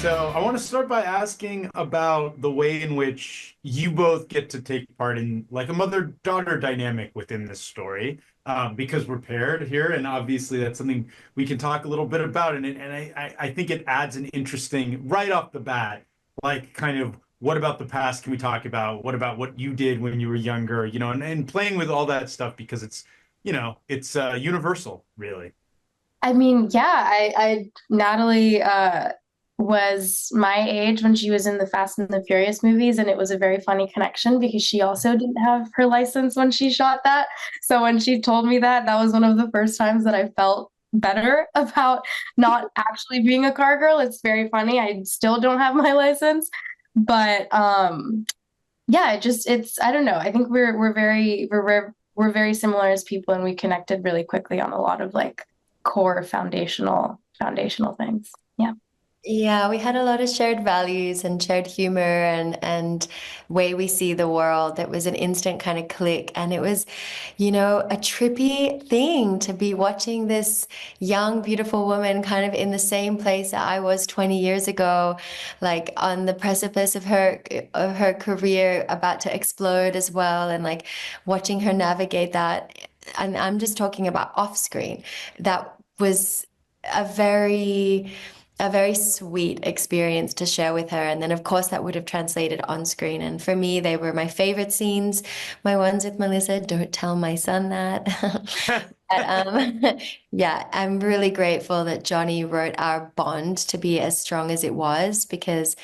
So I want to start by asking about the way in which you both get to take part in like a mother-daughter dynamic within this story, because we're paired here, and obviously that's something we can talk a little bit about. And I think it adds an interesting right off the bat, like kind of what about the past can we talk about? What about what you did when you were younger? And playing with all that stuff because it's universal, really. I mean, yeah, Natalie was my age when she was in the Fast and the Furious movies, and it was a very funny connection because she also didn't have her license when she shot that. So when she told me that, that was one of the first times that I felt better about not actually being a car girl. It's very funny. I still don't have my license, but yeah, it's I don't know. I think we're very similar as people, and we connected really quickly on a lot of like core foundational things. Yeah. Yeah, we had a lot of shared values and shared humor and way we see the world. That was an instant kind of click. And it was, a trippy thing to be watching this young, beautiful woman kind of in the same place that I was 20 years ago, like on the precipice of her career about to explode as well, and like watching her navigate that. And I'm just talking about off screen. That was a very a very sweet experience to share with her. And then, of course, that would have translated on screen. And for me, they were my favorite scenes. My ones with Melissa, don't tell my son that. But, yeah, I'm really grateful that Johnny wrote our bond to be as strong as it was because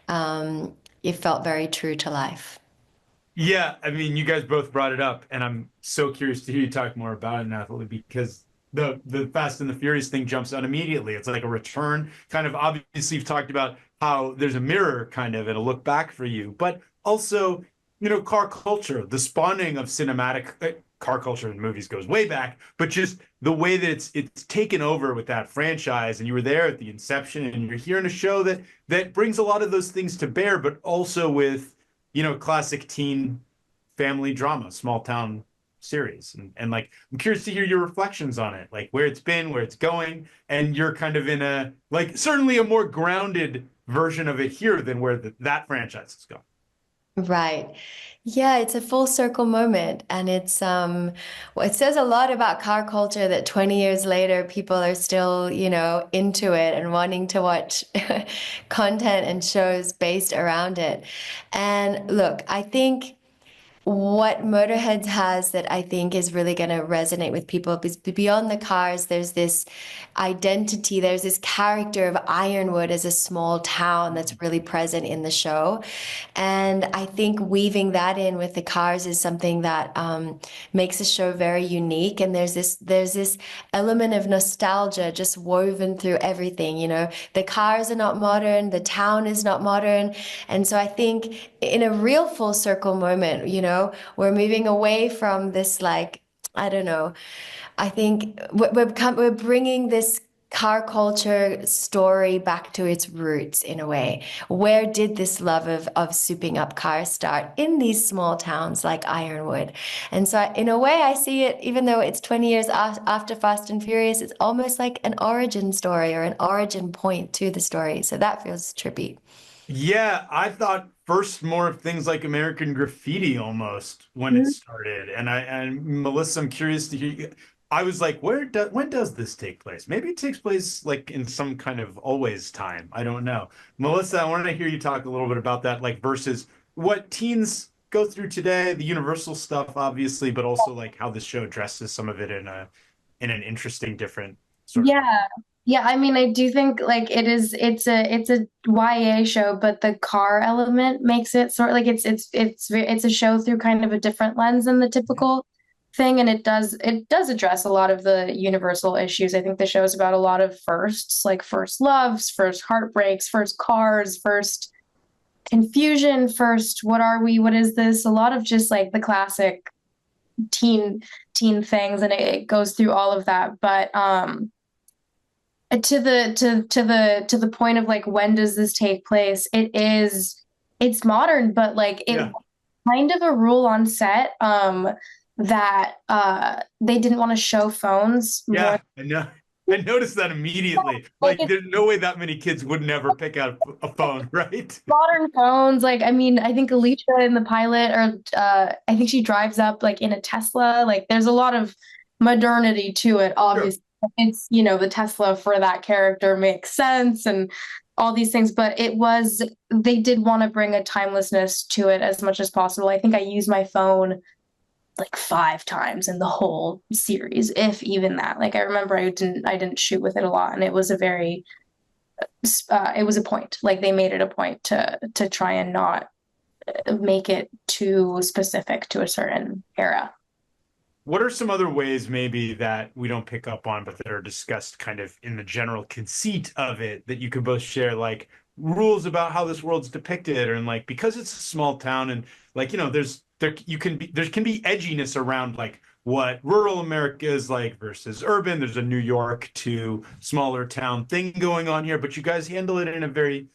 it felt very true to life. Yeah, I mean, you guys both brought it up, and I'm so curious to hear you talk more about it, Nathalie, because the Fast and the Furious thing jumps out immediately. It's like a return, kind of obviously you've talked about how there's a mirror kind of and a look back for you, but also, car culture, the spawning of cinematic car culture in movies goes way back, but just the way that it's taken over with that franchise, and you were there at the inception, and you're here in a show that brings a lot of those things to bear, but also with classic teen family drama, small town series. And like, I'm curious to hear your reflections on it, like where it's been, where it's going. And you're kind of in a, like, certainly a more grounded version of it here than where that franchise has gone. Right. Yeah, it's a full circle moment. And well, it says a lot about car culture that 20 years later people are still, into it and wanting to watch content and shows based around it. And look, I think what Motorheads has that I think is really going to resonate with people is beyond the cars, there's this identity, there's this character of Ironwood as a small town that's really present in the show. And I think weaving that in with the cars is something that makes the show very unique. And there's this element of nostalgia just woven through everything. The cars are not modern, the town is not modern. And so I think in a real full circle moment, we're moving away from this, like, I don't know. I think we're bringing this car culture story back to its roots in a way. Where did this love of souping up cars start? In these small towns like Ironwood. And so in a way, I see it, even though it's 20 years after Fast and Furious, it's almost like an origin story or an origin point to the story. So that feels trippy. Yeah, I thought first more of things like American Graffiti almost when it started. And Melissa, I'm curious to hear you. I was like, when does this take place? Maybe it takes place like in some kind of always time. I don't know. Melissa, I wanted to hear you talk a little bit about that, like versus what teens go through today, the universal stuff, obviously, but also like how this show addresses some of it in an interesting, different sort of way. Yeah. Yeah, I mean, I do think like it's a YA show, but the car element makes it sort of like it's a show through kind of a different lens than the typical thing, and it does address a lot of the universal issues. I think the show is about a lot of firsts, like first loves, first heartbreaks, first cars, first confusion, first what are we, what is this? A lot of just like the classic teen things, and it goes through all of that. But to the point of like when does this take place, it's modern, but like it Yeah. kind of a rule on set that they didn't want to show phones more Yeah, I know. I noticed that immediately. Like Like, there's no way that many kids would never pick out a phone, right? modern phones. Like, I mean, I think Alicia in the pilot, or I think she drives up like in a Tesla. Like, there's a lot of modernity to it. Sure. Obviously, it's, the Tesla for that character makes sense and all these things. But they did want to bring a timelessness to it as much as possible. I think I use my phone like 5 times in the whole series, if even that. Like, I remember I didn't shoot with it a lot, and it was it was a point. Like, they made it a point to try and not make it too specific to a certain era. What are some other ways maybe that we don't pick up on, but that are discussed kind of in the general conceit of it that you could both share, like rules about how this world's depicted, and like because it's a small town and like there can be edginess around like what rural America is like versus urban. There's a New York to smaller town thing going on here, but you guys handle it in a very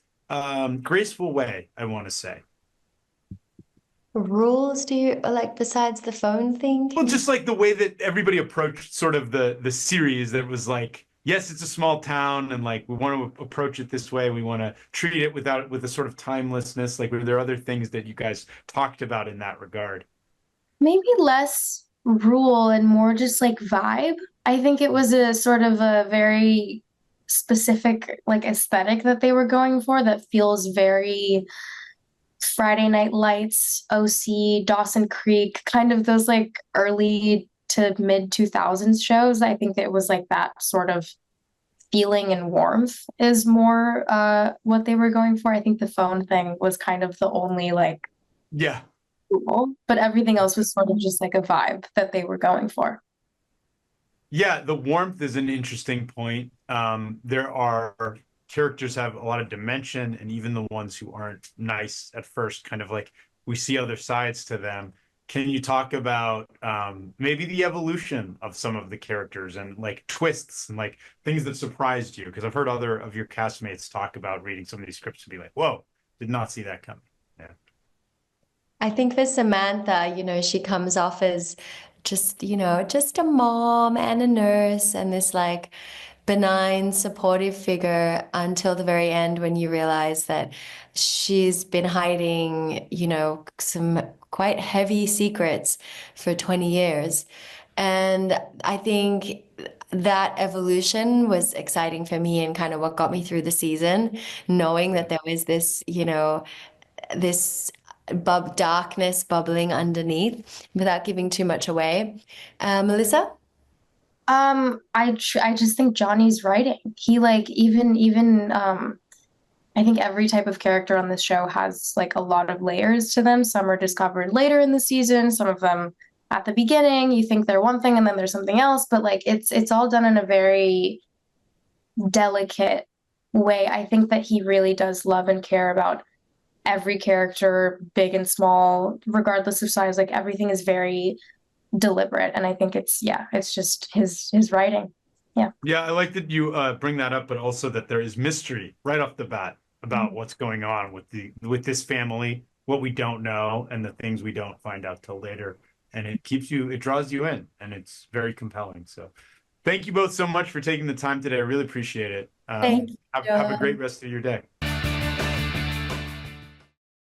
graceful way, I want to say. Rules do you like besides the phone thing? Well, just like the way that everybody approached sort of the series, that was like, yes, it's a small town, and like we want to approach it this way. We want to treat it with a sort of timelessness. Like, were there other things that you guys talked about in that regard? Maybe less rule and more just like vibe. I think it was a sort of a very specific like aesthetic that they were going for that feels very Friday Night Lights, OC, Dawson Creek, kind of those like early to mid 2000s shows. I think it was like that sort of feeling and warmth is more what they were going for. I think the phone thing was kind of the only like Yeah. cool, but everything else was sort of just like a vibe that they were going for. Yeah, the warmth is an interesting point. There are characters have a lot of dimension, and even the ones who aren't nice at first, kind of like we see other sides to them. Can you talk about maybe the evolution of some of the characters and like twists and like things that surprised you? Because I've heard other of your castmates talk about reading some of these scripts and be like, "Whoa, did not see that coming." Yeah. I think for Samantha, she comes off as just a mom and a nurse and this like benign, supportive figure until the very end when you realize that she's been hiding, some quite heavy secrets for 20 years. And I think that evolution was exciting for me and kind of what got me through the season, knowing that there was this darkness bubbling underneath without giving too much away. Melissa? I just think Johnny's writing. He like even I think every type of character on this show has like a lot of layers to them. Some are discovered later in the season, some of them at the beginning. You think they're one thing and then there's something else, but like it's all done in a very delicate way. I think that he really does love and care about every character, big and small, regardless of size. Like, everything is very deliberate, and I think it's just his writing. Yeah. Yeah, I like that you bring that up, but also that there is mystery right off the bat about what's going on with this family, what we don't know, and the things we don't find out till later. And it draws you in, and it's very compelling. So, thank you both so much for taking the time today. I really appreciate it. Thank Have a you. great rest of your day.